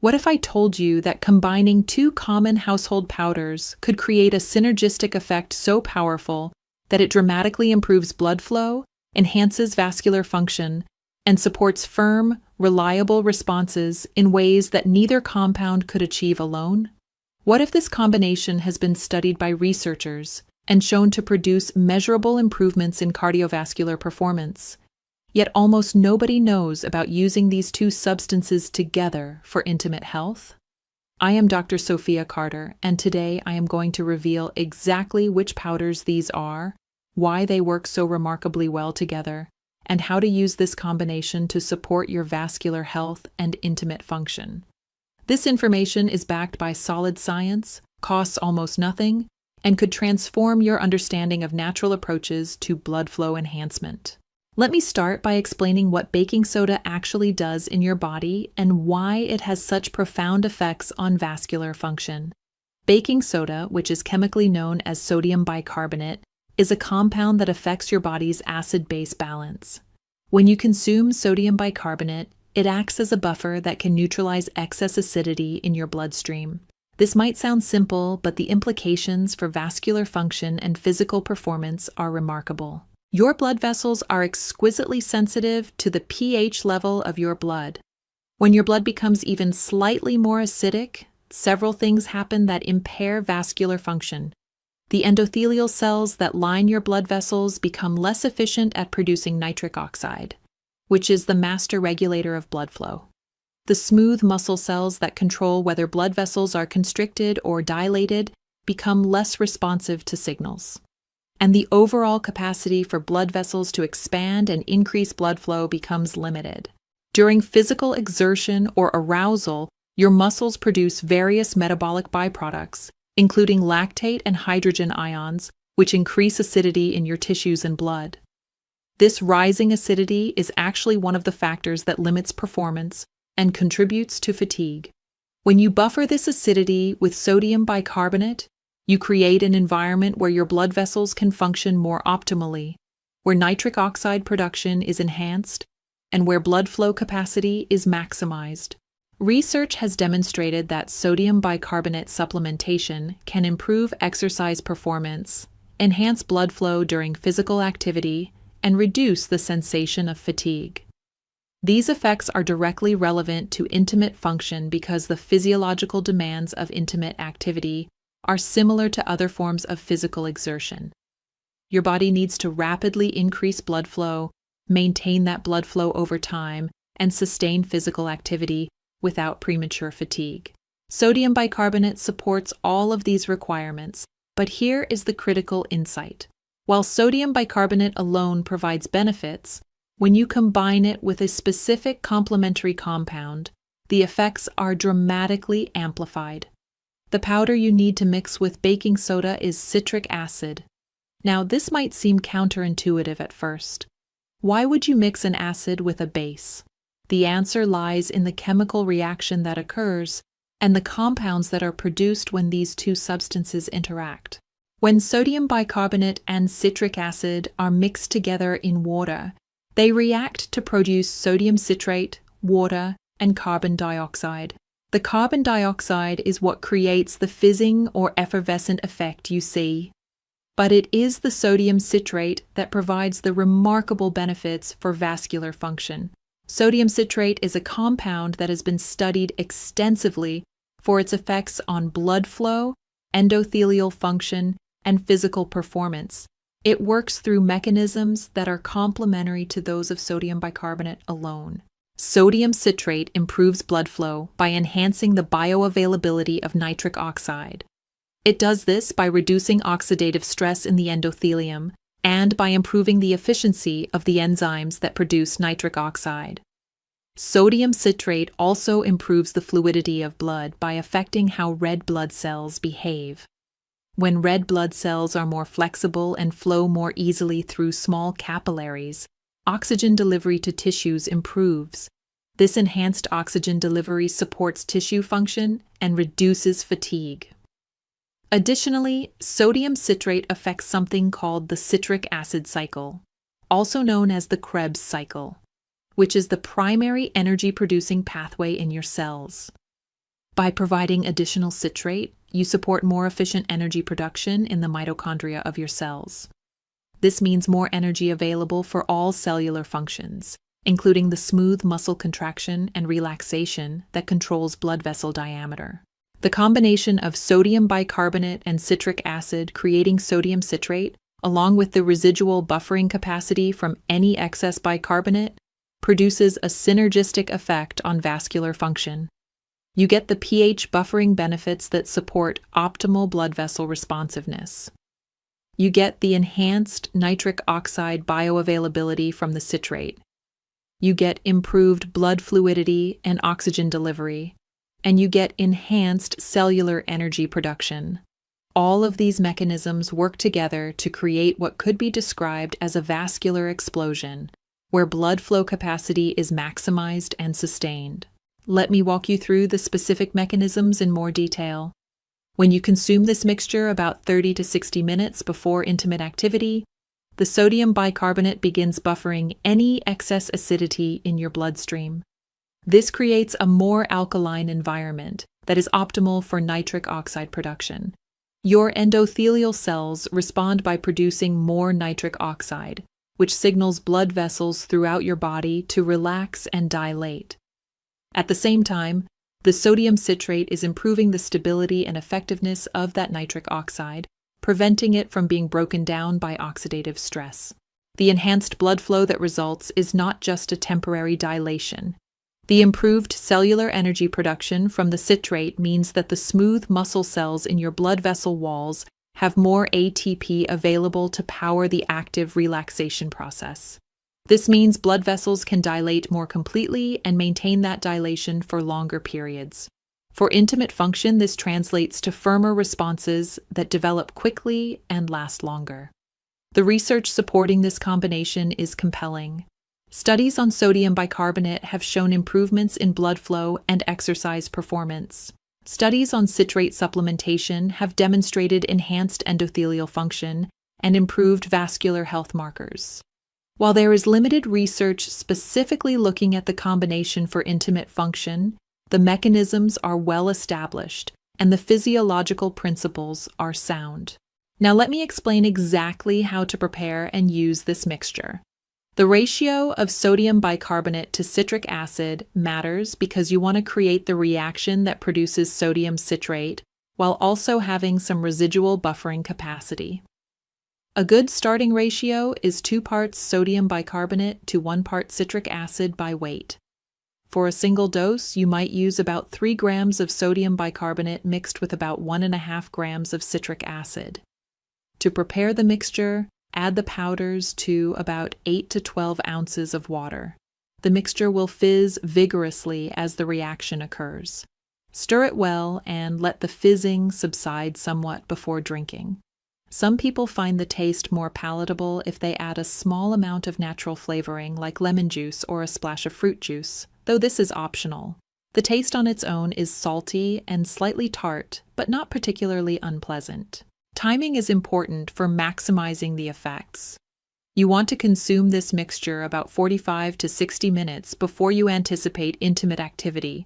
What if I told you that combining two common household powders could create a synergistic effect so powerful that it dramatically improves blood flow, enhances vascular function, and supports firm, reliable responses in ways that neither compound could achieve alone? What if this combination has been studied by researchers and shown to produce measurable improvements in cardiovascular performance? Yet almost nobody knows about using these two substances together for intimate health. I am Dr. Sophia Carter, and today I am going to reveal exactly which powders these are, why they work so remarkably well together, and how to use this combination to support your vascular health and intimate function. This information is backed by solid science, costs almost nothing, and could transform your understanding of natural approaches to blood flow enhancement. Let me start by explaining what baking soda actually does in your body and why it has such profound effects on vascular function. Baking soda, which is chemically known as sodium bicarbonate, is a compound that affects your body's acid-base balance. When you consume sodium bicarbonate, it acts as a buffer that can neutralize excess acidity in your bloodstream. This might sound simple, but the implications for vascular function and physical performance are remarkable. Your blood vessels are exquisitely sensitive to the pH level of your blood. When your blood becomes even slightly more acidic, several things happen that impair vascular function. The endothelial cells that line your blood vessels become less efficient at producing nitric oxide, which is the master regulator of blood flow. The smooth muscle cells that control whether blood vessels are constricted or dilated become less responsive to signals. And the overall capacity for blood vessels to expand and increase blood flow becomes limited. During physical exertion or arousal, your muscles produce various metabolic byproducts, including lactate and hydrogen ions, which increase acidity in your tissues and blood. This rising acidity is actually one of the factors that limits performance and contributes to fatigue. When you buffer this acidity with sodium bicarbonate, you create an environment where your blood vessels can function more optimally, where nitric oxide production is enhanced, and where blood flow capacity is maximized. Research has demonstrated that sodium bicarbonate supplementation can improve exercise performance, enhance blood flow during physical activity, and reduce the sensation of fatigue. These effects are directly relevant to intimate function because the physiological demands of intimate activity are similar to other forms of physical exertion. Your body needs to rapidly increase blood flow, maintain that blood flow over time, and sustain physical activity without premature fatigue. Sodium bicarbonate supports all of these requirements, but here is the critical insight. While sodium bicarbonate alone provides benefits, when you combine it with a specific complementary compound, the effects are dramatically amplified. The powder you need to mix with baking soda is citric acid. Now, this might seem counterintuitive at first. Why would you mix an acid with a base? The answer lies in the chemical reaction that occurs and the compounds that are produced when these two substances interact. When sodium bicarbonate and citric acid are mixed together in water, they react to produce sodium citrate, water, and carbon dioxide. The carbon dioxide is what creates the fizzing or effervescent effect you see. But it is the sodium citrate that provides the remarkable benefits for vascular function. Sodium citrate is a compound that has been studied extensively for its effects on blood flow, endothelial function, and physical performance. It works through mechanisms that are complementary to those of sodium bicarbonate alone. Sodium citrate improves blood flow by enhancing the bioavailability of nitric oxide. It does this by reducing oxidative stress in the endothelium and by improving the efficiency of the enzymes that produce nitric oxide. Sodium citrate also improves the fluidity of blood by affecting how red blood cells behave. When red blood cells are more flexible and flow more easily through small capillaries, oxygen delivery to tissues improves. This enhanced oxygen delivery supports tissue function and reduces fatigue. Additionally, sodium citrate affects something called the citric acid cycle, also known as the Krebs cycle, which is the primary energy-producing pathway in your cells. By providing additional citrate, you support more efficient energy production in the mitochondria of your cells. This means more energy available for all cellular functions, including the smooth muscle contraction and relaxation that controls blood vessel diameter. The combination of sodium bicarbonate and citric acid creating sodium citrate, along with the residual buffering capacity from any excess bicarbonate, produces a synergistic effect on vascular function. You get the pH buffering benefits that support optimal blood vessel responsiveness. You get the enhanced nitric oxide bioavailability from the citrate. You get improved blood fluidity and oxygen delivery, and you get enhanced cellular energy production. All of these mechanisms work together to create what could be described as a vascular explosion, where blood flow capacity is maximized and sustained. Let me walk you through the specific mechanisms in more detail. When you consume this mixture about 30 to 60 minutes before intimate activity, the sodium bicarbonate begins buffering any excess acidity in your bloodstream. This creates a more alkaline environment that is optimal for nitric oxide production. Your endothelial cells respond by producing more nitric oxide, which signals blood vessels throughout your body to relax and dilate. At the same time, the sodium citrate is improving the stability and effectiveness of that nitric oxide, preventing it from being broken down by oxidative stress. The enhanced blood flow that results is not just a temporary dilation. The improved cellular energy production from the citrate means that the smooth muscle cells in your blood vessel walls have more ATP available to power the active relaxation process. This means blood vessels can dilate more completely and maintain that dilation for longer periods. For intimate function, this translates to firmer responses that develop quickly and last longer. The research supporting this combination is compelling. Studies on sodium bicarbonate have shown improvements in blood flow and exercise performance. Studies on citrate supplementation have demonstrated enhanced endothelial function and improved vascular health markers. While there is limited research specifically looking at the combination for intimate function, the mechanisms are well established and the physiological principles are sound. Now let me explain exactly how to prepare and use this mixture. The ratio of sodium bicarbonate to citric acid matters because you want to create the reaction that produces sodium citrate while also having some residual buffering capacity. A good starting ratio is 2 parts sodium bicarbonate to 1 part citric acid by weight. For a single dose, you might use about 3 grams of sodium bicarbonate mixed with about 1.5 grams of citric acid. To prepare the mixture, add the powders to about 8 to 12 ounces of water. The mixture will fizz vigorously as the reaction occurs. Stir it well and let the fizzing subside somewhat before drinking. Some people find the taste more palatable if they add a small amount of natural flavoring like lemon juice or a splash of fruit juice, though this is optional. The taste on its own is salty and slightly tart, but not particularly unpleasant. Timing is important for maximizing the effects. You want to consume this mixture about 45 to 60 minutes before you anticipate intimate activity.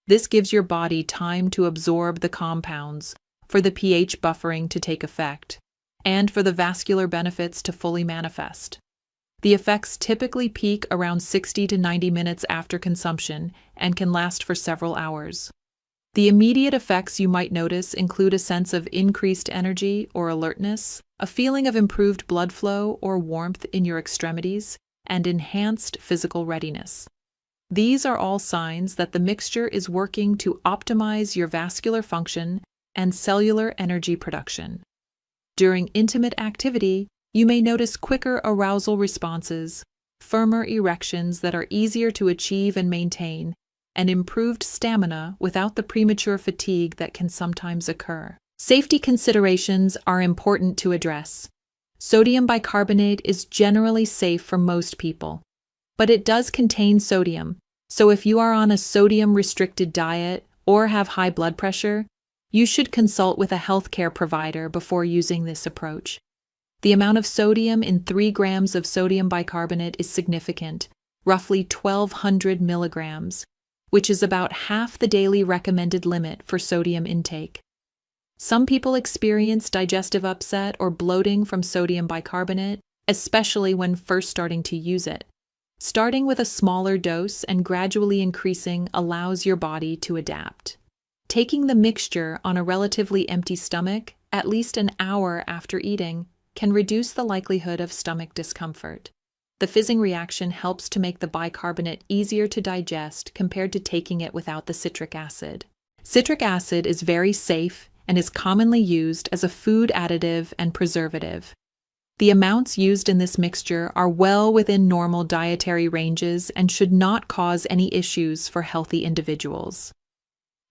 This gives your body time to absorb the compounds, for the pH buffering to take effect, and for the vascular benefits to fully manifest. The effects typically peak around 60 to 90 minutes after consumption and can last for several hours. The immediate effects you might notice include a sense of increased energy or alertness, a feeling of improved blood flow or warmth in your extremities, and enhanced physical readiness. These are all signs that the mixture is working to optimize your vascular function and cellular energy production. During intimate activity, you may notice quicker arousal responses, firmer erections that are easier to achieve and maintain, and improved stamina without the premature fatigue that can sometimes occur. Safety considerations are important to address. Sodium bicarbonate is generally safe for most people, but it does contain sodium, so if you are on a sodium-restricted diet or have high blood pressure, you should consult with a healthcare provider before using this approach. The amount of sodium in 3 grams of sodium bicarbonate is significant, roughly 1,200 milligrams, which is about half the daily recommended limit for sodium intake. Some people experience digestive upset or bloating from sodium bicarbonate, especially when first starting to use it. Starting with a smaller dose and gradually increasing allows your body to adapt. Taking the mixture on a relatively empty stomach, at least an hour after eating, can reduce the likelihood of stomach discomfort. The fizzing reaction helps to make the bicarbonate easier to digest compared to taking it without the citric acid. Citric acid is very safe and is commonly used as a food additive and preservative. The amounts used in this mixture are well within normal dietary ranges and should not cause any issues for healthy individuals.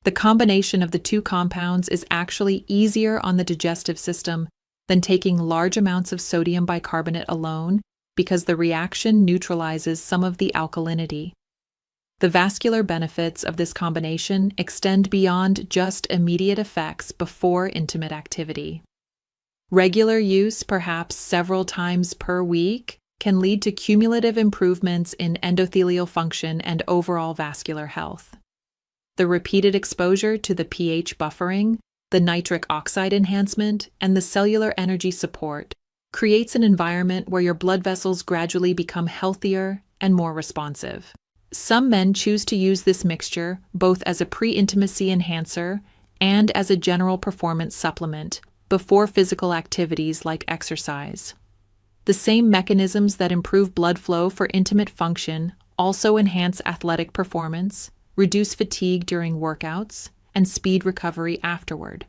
The combination of the two compounds is actually easier on the digestive system than taking large amounts of sodium bicarbonate alone because the reaction neutralizes some of the alkalinity. The vascular benefits of this combination extend beyond just immediate effects before intimate activity. Regular use, perhaps several times per week, can lead to cumulative improvements in endothelial function and overall vascular health. The repeated exposure to the pH buffering, the nitric oxide enhancement, and the cellular energy support creates an environment where your blood vessels gradually become healthier and more responsive. Some men choose to use this mixture both as a pre-intimacy enhancer and as a general performance supplement before physical activities like exercise. The same mechanisms that improve blood flow for intimate function also enhance athletic performance, reduce fatigue during workouts, and speed recovery afterward.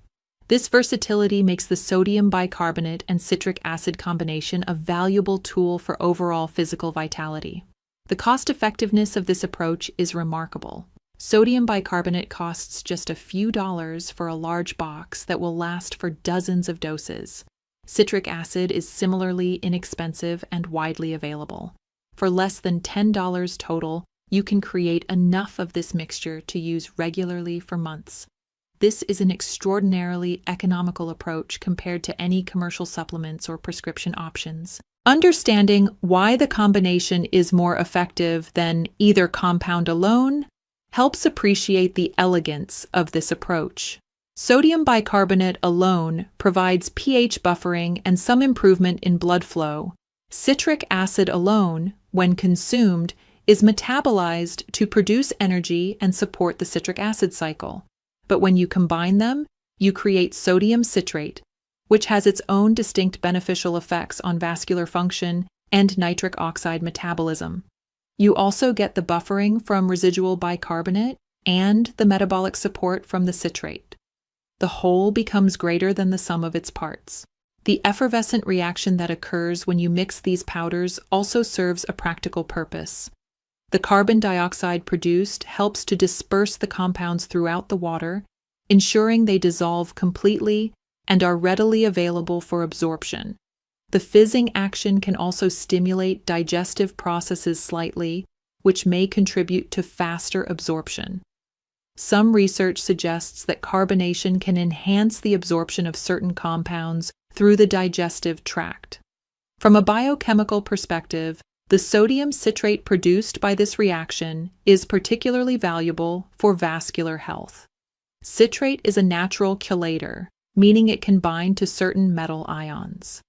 This versatility makes the sodium bicarbonate and citric acid combination a valuable tool for overall physical vitality. The cost-effectiveness of this approach is remarkable. Sodium bicarbonate costs just a few dollars for a large box that will last for dozens of doses. Citric acid is similarly inexpensive and widely available. For less than $10 total, you can create enough of this mixture to use regularly for months. This is an extraordinarily economical approach compared to any commercial supplements or prescription options. Understanding why the combination is more effective than either compound alone helps appreciate the elegance of this approach. Sodium bicarbonate alone provides pH buffering and some improvement in blood flow. Citric acid alone, when consumed, is metabolized to produce energy and support the citric acid cycle. But when you combine them, you create sodium citrate, which has its own distinct beneficial effects on vascular function and nitric oxide metabolism. You also get the buffering from residual bicarbonate and the metabolic support from the citrate. The whole becomes greater than the sum of its parts. The effervescent reaction that occurs when you mix these powders also serves a practical purpose. The carbon dioxide produced helps to disperse the compounds throughout the water, ensuring they dissolve completely and are readily available for absorption. The fizzing action can also stimulate digestive processes slightly, which may contribute to faster absorption. Some research suggests that carbonation can enhance the absorption of certain compounds through the digestive tract. From a biochemical perspective, the sodium citrate produced by this reaction is particularly valuable for vascular health. Citrate is a natural chelator, meaning it can bind to certain metal ions.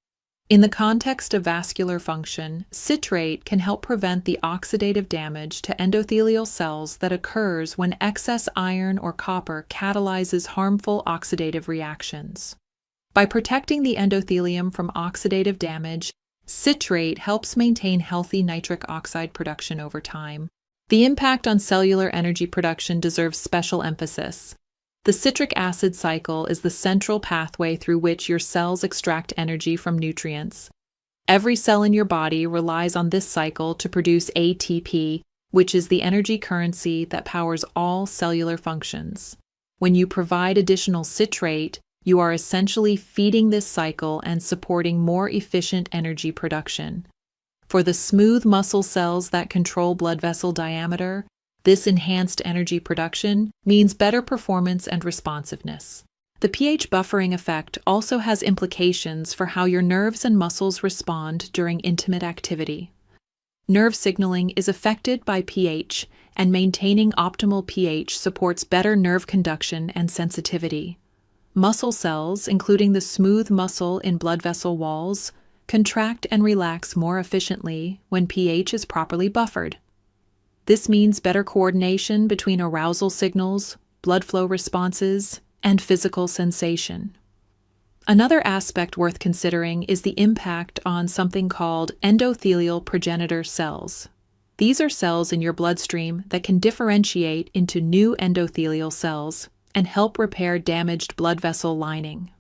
In the context of vascular function, citrate can help prevent the oxidative damage to endothelial cells that occurs when excess iron or copper catalyzes harmful oxidative reactions. By protecting the endothelium from oxidative damage, citrate helps maintain healthy nitric oxide production over time. The impact on cellular energy production deserves special emphasis. The citric acid cycle is the central pathway through which your cells extract energy from nutrients. Every cell in your body relies on this cycle to produce ATP, which is the energy currency that powers all cellular functions. When you provide additional citrate, you are essentially feeding this cycle and supporting more efficient energy production. For the smooth muscle cells that control blood vessel diameter, this enhanced energy production means better performance and responsiveness. The pH buffering effect also has implications for how your nerves and muscles respond during intimate activity. Nerve signaling is affected by pH, and maintaining optimal pH supports better nerve conduction and sensitivity. Muscle cells, including the smooth muscle in blood vessel walls, contract and relax more efficiently when pH is properly buffered. This means better coordination between arousal signals, blood flow responses, and physical sensation. Another aspect worth considering is the impact on something called endothelial progenitor cells. These are cells in your bloodstream that can differentiate into new endothelial cells and help repair damaged blood vessel lining.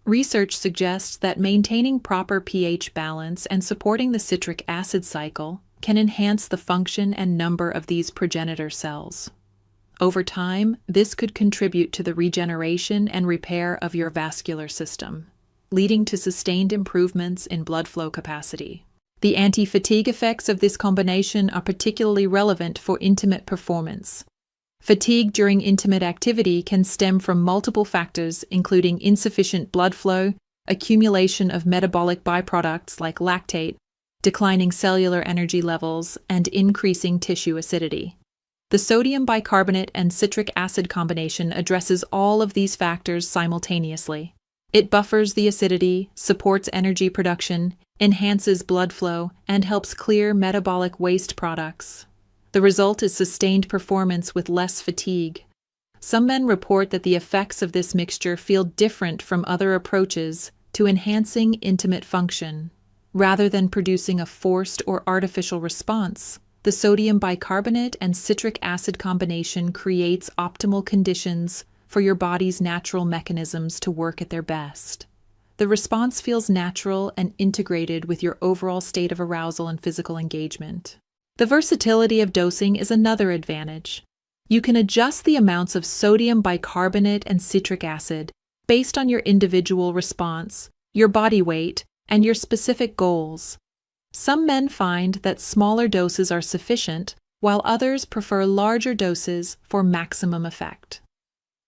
Research suggests that maintaining proper pH balance and supporting the citric acid cycle can enhance the function and number of these progenitor cells. Over time, this could contribute to the regeneration and repair of your vascular system, leading to sustained improvements in blood flow capacity. The anti-fatigue effects of this combination are particularly relevant for intimate performance. Fatigue during intimate activity can stem from multiple factors, including insufficient blood flow, accumulation of metabolic byproducts like lactate, declining cellular energy levels, and increasing tissue acidity. The sodium bicarbonate and citric acid combination addresses all of these factors simultaneously. It buffers the acidity, supports energy production, enhances blood flow, and helps clear metabolic waste products. The result is sustained performance with less fatigue. Some men report that the effects of this mixture feel different from other approaches to enhancing intimate function. Rather than producing a forced or artificial response, the sodium bicarbonate and citric acid combination creates optimal conditions for your body's natural mechanisms to work at their best. The response feels natural and integrated with your overall state of arousal and physical engagement. The versatility of dosing is another advantage. You can adjust the amounts of sodium bicarbonate and citric acid based on your individual response, your body weight, and your specific goals. Some men find that smaller doses are sufficient, while others prefer larger doses for maximum effect.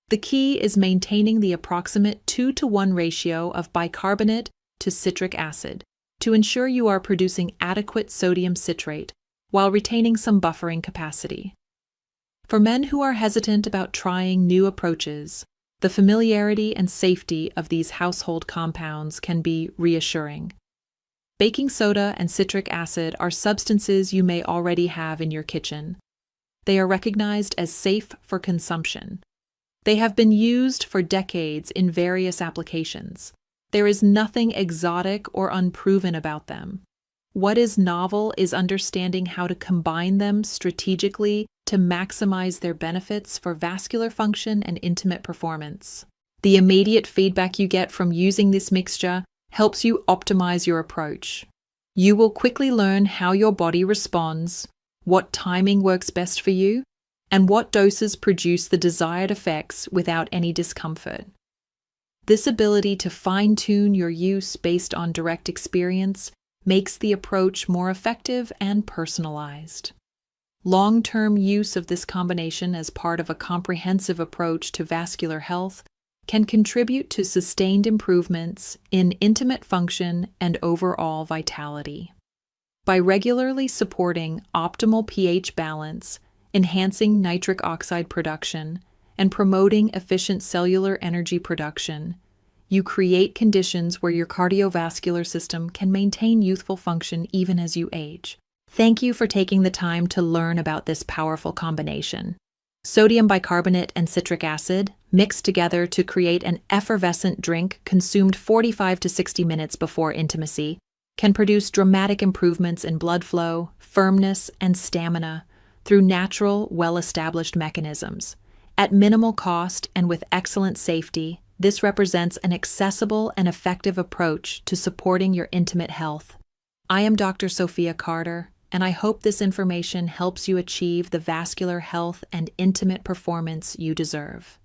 The key is maintaining the approximate 2-to-1 ratio of bicarbonate to citric acid to ensure you are producing adequate sodium citrate while retaining some buffering capacity. For men who are hesitant about trying new approaches, the familiarity and safety of these household compounds can be reassuring. Baking soda and citric acid are substances you may already have in your kitchen. They are recognized as safe for consumption. They have been used for decades in various applications. There is nothing exotic or unproven about them. What is novel is understanding how to combine them strategically to maximize their benefits for vascular function and intimate performance. The immediate feedback you get from using this mixture helps you optimize your approach. You will quickly learn how your body responds, what timing works best for you, and what doses produce the desired effects without any discomfort. This ability to fine-tune your use based on direct experience makes the approach more effective and personalized. Long-term use of this combination as part of a comprehensive approach to vascular health can contribute to sustained improvements in intimate function and overall vitality. By regularly supporting optimal pH balance, enhancing nitric oxide production, and promoting efficient cellular energy production, you create conditions where your cardiovascular system can maintain youthful function even as you age. Thank you for taking the time to learn about this powerful combination. Sodium bicarbonate and citric acid, mixed together to create an effervescent drink consumed 45 to 60 minutes before intimacy, can produce dramatic improvements in blood flow, firmness, and stamina through natural, well-established mechanisms. At minimal cost and with excellent safety, this represents an accessible and effective approach to supporting your intimate health. I am Dr. Sophia Carter, and I hope this information helps you achieve the vascular health and intimate performance you deserve.